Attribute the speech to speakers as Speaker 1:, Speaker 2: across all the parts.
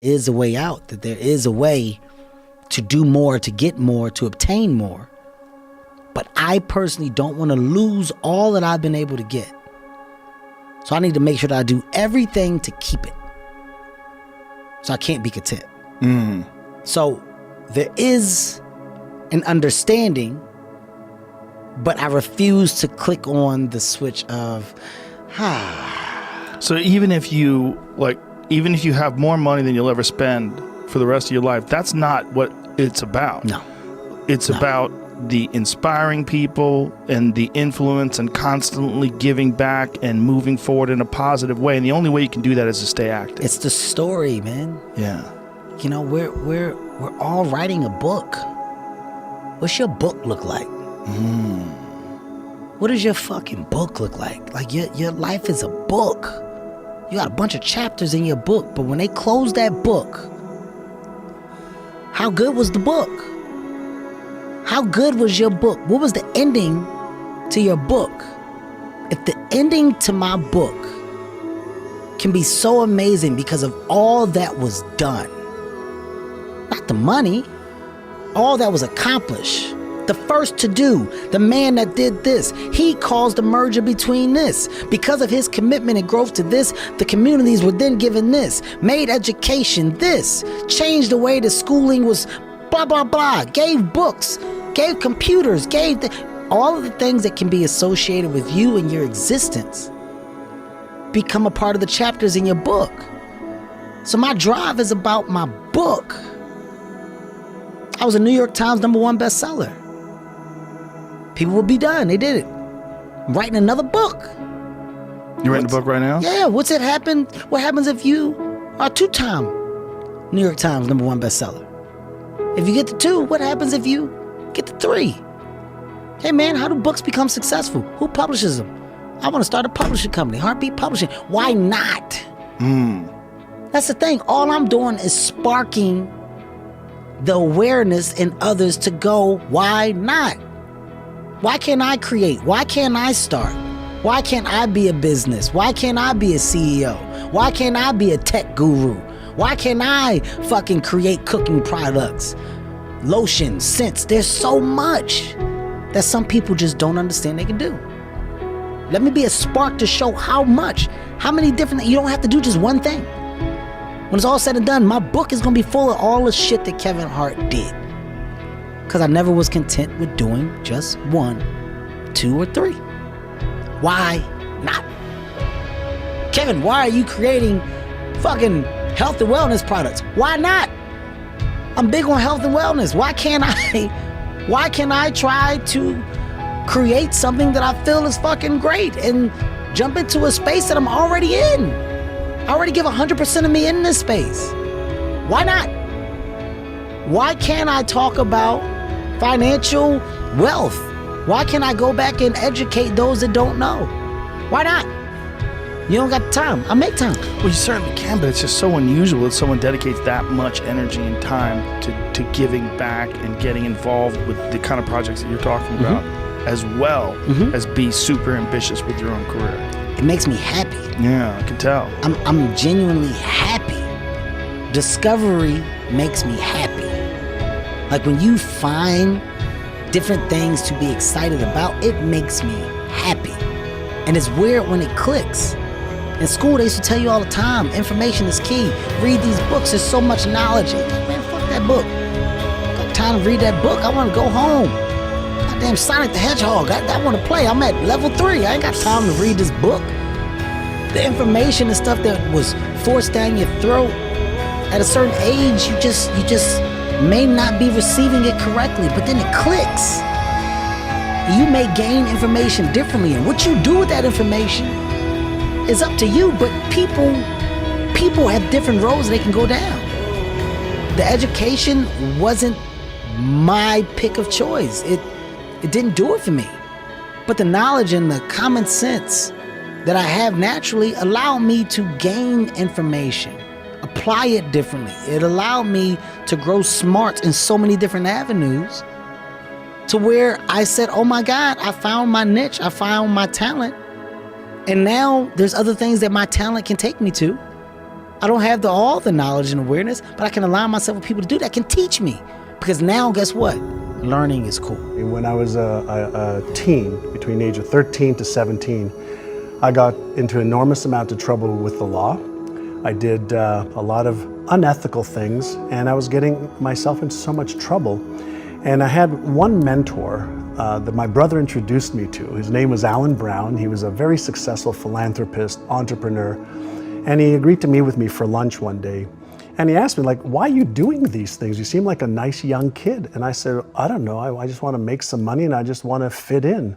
Speaker 1: is a way out, that there is a way to do more, to get more, to obtain more. But I personally don't want to lose all that I've been able to get. So I need to make sure that I do everything to keep it. So I can't be content. So there is an understanding, but I refuse to click on the switch of,
Speaker 2: So even if you have more money than you'll ever spend for the rest of your life, that's not what it's about.
Speaker 1: No.
Speaker 2: It's about the inspiring people and the influence and constantly giving back and moving forward in a positive way. And the only way you can do that is to stay active.
Speaker 1: It's the story, man.
Speaker 2: Yeah.
Speaker 1: You know, we're all writing a book. What's your book look like? What does your fucking book look like? Like your life is a book. You got a bunch of chapters in your book, but when they close that book, how good was the book? How good was your book? What was the ending to your book? If the ending to my book can be so amazing because of all that was done, not the money, all that was accomplished, the first to do, the man that did this, he caused the merger between this. Because of his commitment and growth to this, the communities were then given this, made education this, changed the way the schooling was blah, blah, blah, gave books, gave computers, gave all of the things that can be associated with you and your existence become a part of the chapters in your book. So my drive is about my book. I was a New York Times #1 bestseller. People would be done. They did it. I'm writing another book.
Speaker 2: You're writing a book right now?
Speaker 1: Yeah. What happens if you are a 2-time New York Times #1 bestseller? If you get to 2, what happens if you get to 3? Hey man, how do books become successful? Who publishes them? I want to start a publishing company, Heartbeat Publishing. Why not? That's the thing. All I'm doing is sparking the awareness in others to go, why not? Why can't I create? Why can't I start? Why can't I be a business? Why can't I be a CEO? Why can't I be a tech guru? Why can't I fucking create cooking products, lotions, scents? There's so much that some people just don't understand they can do. Let me be a spark to show how many different, you don't have to do just one thing. When it's all said and done, my book is going to be full of all the shit that Kevin Hart did. Because I never was content with doing just 1, 2, or 3. Why not? Kevin, why are you creating fucking health and wellness products? Why not? I'm big on health and wellness. Why can't I try to create something that I feel is fucking great and jump into a space that I'm already in? I already give 100% of me in this space. Why not? Why can't I talk about financial wealth? Why can't I go back and educate those that don't know? Why not? You don't got the time. I make time.
Speaker 2: Well, you certainly can, but it's just so unusual that someone dedicates that much energy and time to giving back and getting involved with the kind of projects that you're talking about, as well as be super ambitious with your own career.
Speaker 1: It makes me happy.
Speaker 2: Yeah, I can tell.
Speaker 1: I'm genuinely happy. Discovery makes me happy. Like when you find different things to be excited about, it makes me happy. And it's weird when it clicks. In school, they used to tell you all the time, information is key. Read these books, there's so much knowledge. Man, fuck that book. Got time to read that book, I want to go home. Goddamn Sonic the Hedgehog, I want to play. I'm at level 3, I ain't got time to read this book. The information and stuff that was forced down your throat, at a certain age, you just may not be receiving it correctly, but then it clicks. You may gain information differently, and what you do with that information is up to you, but people have different roads they can go down. The education wasn't my pick of choice. It didn't do it for me. But the knowledge and the common sense that I have naturally allowed me to gain information, apply it differently. It allowed me to grow smart in so many different avenues, to where I said, oh my God, I found my niche, I found my talent. And now there's other things that my talent can take me to. I don't have all the knowledge and awareness, but I can align myself with people to do that can teach me. Because now, guess what? Learning is cool.
Speaker 3: When I was a teen, between the age of 13 to 17, I got into an enormous amount of trouble with the law. I did a lot of unethical things, and I was getting myself into so much trouble. And I had one mentor that my brother introduced me to. His name was Alan Brown. He was a very successful philanthropist, entrepreneur, and he agreed to meet with me for lunch one day. And he asked me, like, why are you doing these things? You seem like a nice young kid. And I said, I don't know, I just want to make some money and I just want to fit in. And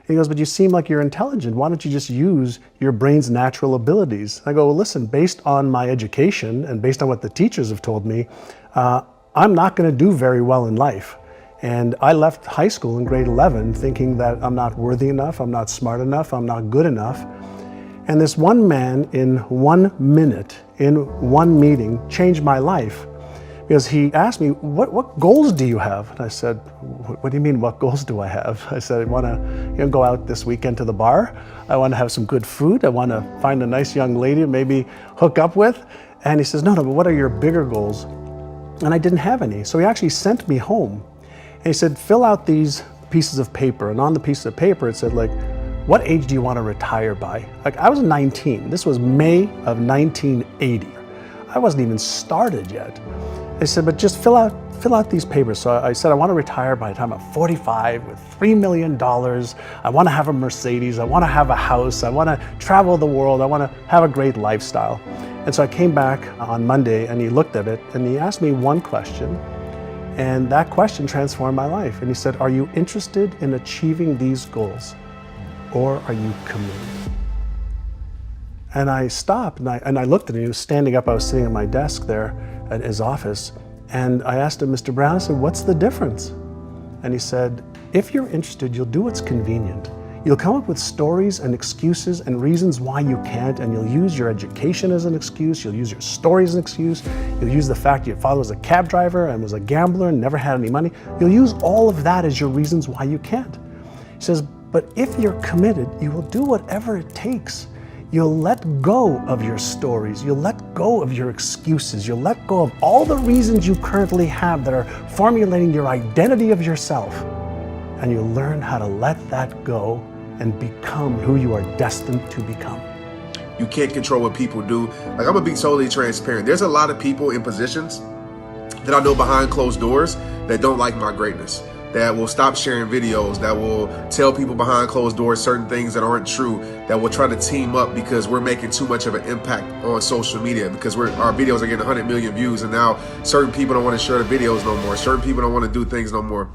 Speaker 3: he goes, but you seem like you're intelligent. Why don't you just use your brain's natural abilities? I go, well, listen, based on my education and based on what the teachers have told me, I'm not going to do very well in life. And I left high school in grade 11 thinking that I'm not worthy enough, I'm not smart enough, I'm not good enough. And this one man in 1 minute, in one meeting, changed my life. Because he asked me, what goals do you have? And I said, what do you mean, what goals do I have? I said, I want to go out this weekend to the bar. I want to have some good food. I want to find a nice young lady to maybe hook up with. And he says, no, but what are your bigger goals? And I didn't have any. So he actually sent me home. And he said, fill out these pieces of paper. And on the piece of paper, it said, like, what age do you want to retire by? Like, I was 19. This was May of 1980. I wasn't even started yet. They said, but just fill out these papers. So I said, I want to retire by the time I'm 45 with $3 million. I want to have a Mercedes. I want to have a house. I want to travel the world. I want to have a great lifestyle. And so I came back on Monday and he looked at it and he asked me one question. And that question transformed my life. And he said, are you interested in achieving these goals? Or are you committed? And I stopped and I looked at him. He was standing up. I was sitting at my desk there at his office. And I asked him, Mr. Brown, I said, what's the difference? And he said, if you're interested, you'll do what's convenient. You'll come up with stories and excuses and reasons why you can't, and you'll use your education as an excuse. You'll use your story as an excuse. You'll use the fact your father was a cab driver and was a gambler and never had any money. You'll use all of that as your reasons why you can't. He says, but if you're committed, you will do whatever it takes. You'll let go of your stories. You'll let go of your excuses. You'll let go of all the reasons you currently have that are formulating your identity of yourself. And you'll learn how to let that go and become who you are destined to become.
Speaker 4: You can't control what people do. Like, I'm gonna be totally transparent. There's a lot of people in positions that I know behind closed doors that don't like my greatness, that will stop sharing videos, that will tell people behind closed doors certain things that aren't true, that will try to team up because we're making too much of an impact on social media, because our videos are getting 100 million views, and now certain people don't want to share the videos no more. Certain people don't want to do things no more.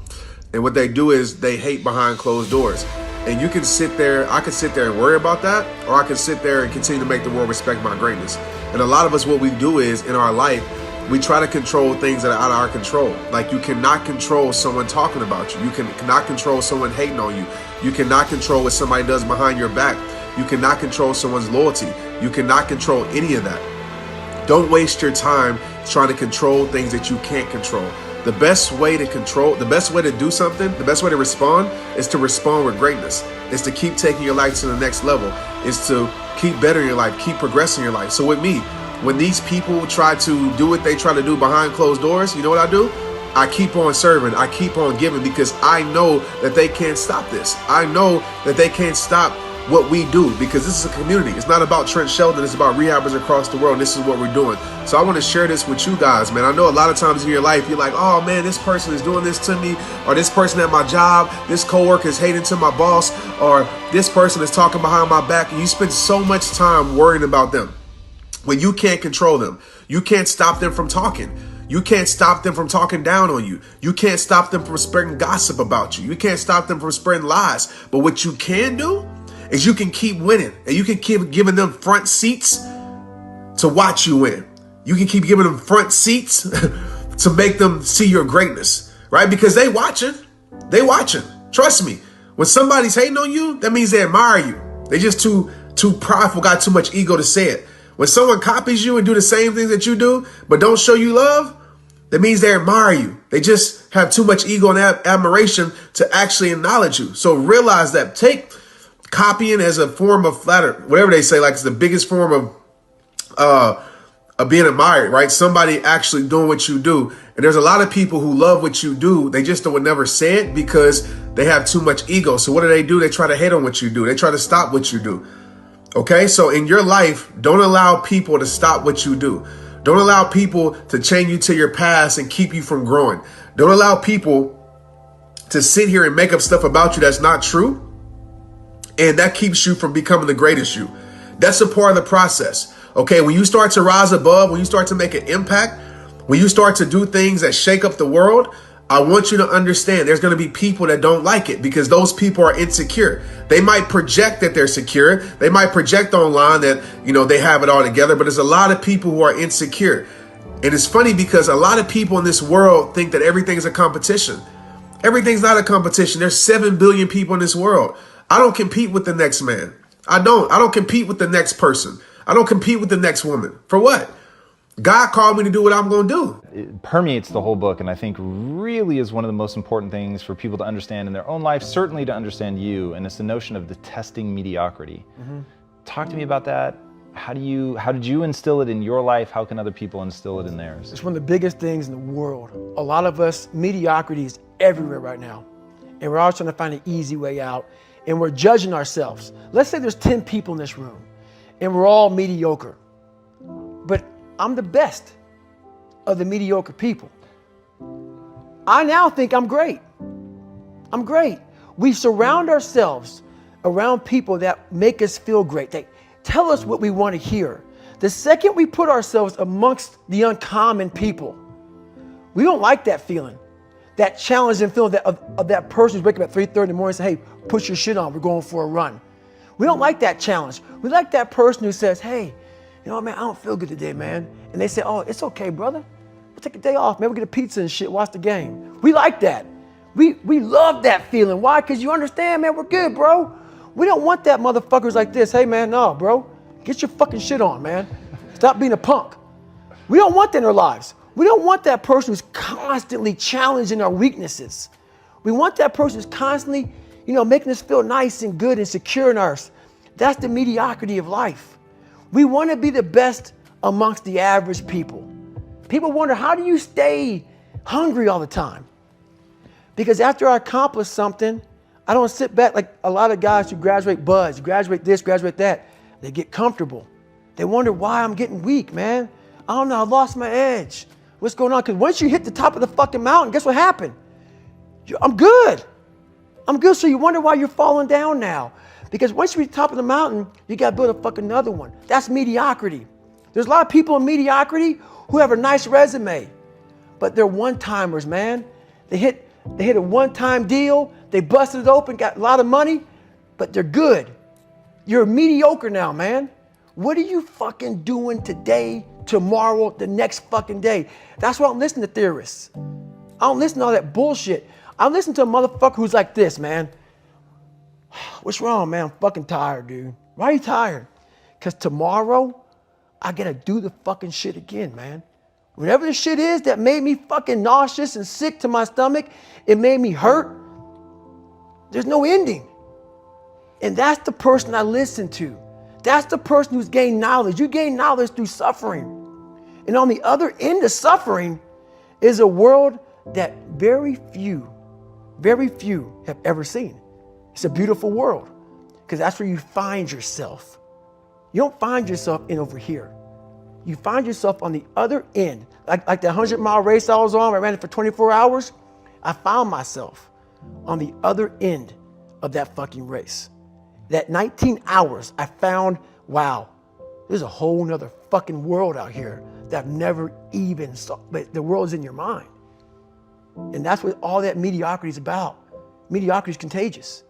Speaker 4: And what they do is they hate behind closed doors. And you can sit there, I can sit there and worry about that, or I can sit there and continue to make the world respect my greatness. And a lot of us, what we do is, in our life, we try to control things that are out of our control. Like, you cannot control someone talking about you. You cannot control someone hating on you. You cannot control what somebody does behind your back. You cannot control someone's loyalty. You cannot control any of that. Don't waste your time trying to control things that you can't control. The best way to control, the best way to do something, the best way to respond is to respond with greatness. Is to keep taking your life to the next level. Is to keep bettering your life, keep progressing your life. So with me, when these people try to do what they try to do behind closed doors, you know what I do? I keep on serving, I keep on giving, because I know that they can't stop this. I know that they can't stop what we do, because this is a community. It's not about Trent Shelton, it's about rehabbers across the world. This is what we're doing. So I want to share this with you guys, man. I know a lot of times in your life, you're like, oh man, this person is doing this to me, or this person at my job, this coworker is hating to my boss, or this person is talking behind my back, and you spend so much time worrying about them when you can't control them. You can't stop them from talking. You can't stop them from talking down on you. You can't stop them from spreading gossip about you. You can't stop them from spreading lies. But what you can do is you can keep winning, and you can keep giving them front seats to watch you win. You can keep giving them front seats to make them see your greatness, right? Because they watching. Trust me. When somebody's hating on you, that means they admire you. They just too prideful, got too much ego to say it. When someone copies you and do the same things that you do, but don't show you love, that means they admire you. They just have too much ego and admiration to actually acknowledge you. So realize that. Take copying as a form of flattery, whatever they say, like it's the biggest form of of being admired, right? Somebody actually doing what you do. And there's a lot of people who love what you do. They just would never say it because they have too much ego. So what do? They try to hate on what you do. They try to stop what you do. Okay, so in your life, don't allow people to stop what you do. Don't allow people to chain you to your past and keep you from growing. Don't allow people to sit here and make up stuff about you that's not true. And that keeps you from becoming the greatest you. That's a part of the process. Okay, when you start to rise above, when you start to make an impact, when you start to do things that shake up the world, I want you to understand there's going to be people that don't like it because those people are insecure. They might project that they're secure. They might project online that, they have it all together, but there's a lot of people who are insecure. And it's funny because a lot of people in this world think that everything's a competition. Everything's not a competition. There's 7 billion people in this world. I don't compete with the next man. I don't compete with the next person. I don't compete with the next woman. For what? God called me to do what I'm going to do.
Speaker 5: It permeates the whole book, and I think really is one of the most important things for people to understand in their own life, certainly to understand you, and it's the notion of detesting mediocrity. Talk to me about that. How did you instill it in your life? How can other people instill it in theirs?
Speaker 6: It's one of the biggest things in the world. A lot of us, mediocrity is everywhere right now, and we're all trying to find an easy way out, and we're judging ourselves. Let's say there's 10 people in this room, and we're all mediocre, but I'm the best of the mediocre people. I now think I'm great. I'm great. We surround ourselves around people that make us feel great. They tell us what we want to hear. The second we put ourselves amongst the uncommon people, we don't like that feeling, that challenging feeling of that person who's waking up at 3:30 in the morning and say, hey, put your shit on, we're going for a run. We don't like that challenge. We like that person who says, hey, man, I don't feel good today, man. And they say, oh, it's okay, brother. We'll take a day off, man. We'll get a pizza and shit, watch the game. We like that. We love that feeling. Why? Because you understand, man, we're good, bro. We don't want that motherfuckers like this. Hey, man, no, bro. Get your fucking shit on, man. Stop being a punk. We don't want that in our lives. We don't want that person who's constantly challenging our weaknesses. We want that person who's constantly, making us feel nice and good and secure in ours. That's the mediocrity of life. We want to be the best amongst the average people. People wonder, how do you stay hungry all the time? Because after I accomplish something, I don't sit back like a lot of guys who graduate buds, graduate this, graduate that. They get comfortable. They wonder why I'm getting weak, man. I don't know, I lost my edge. What's going on? Because once you hit the top of the fucking mountain, guess what happened? I'm good. I'm good, so you wonder why you're falling down now. Because once you reach the top of the mountain, you got to build a fucking another one. That's mediocrity. There's a lot of people in mediocrity who have a nice resume, but they're one-timers, man. They hit a one-time deal, they busted it open, got a lot of money, but they're good. You're mediocre now, man. What are you fucking doing today, tomorrow, the next fucking day? That's why I'm listening to theorists. I don't listen to all that bullshit. I listen to a motherfucker who's like this, man. What's wrong, man? I'm fucking tired, dude. Why are you tired? Because tomorrow, I gotta do the fucking shit again, man. Whatever the shit is that made me fucking nauseous and sick to my stomach, it made me hurt. There's no ending. And that's the person I listen to. That's the person who's gained knowledge. You gain knowledge through suffering. And on the other end of suffering is a world that very few have ever seen. It's a beautiful world because that's where you find yourself. You don't find yourself in over here. You find yourself on the other end. Like the 100-mile race I was on, I ran it for 24 hours. I found myself on the other end of that fucking race. That 19 hours, I found, wow, there's a whole nother fucking world out here that I've never even saw. But the world's in your mind. And that's what all that mediocrity is about. Mediocrity is contagious.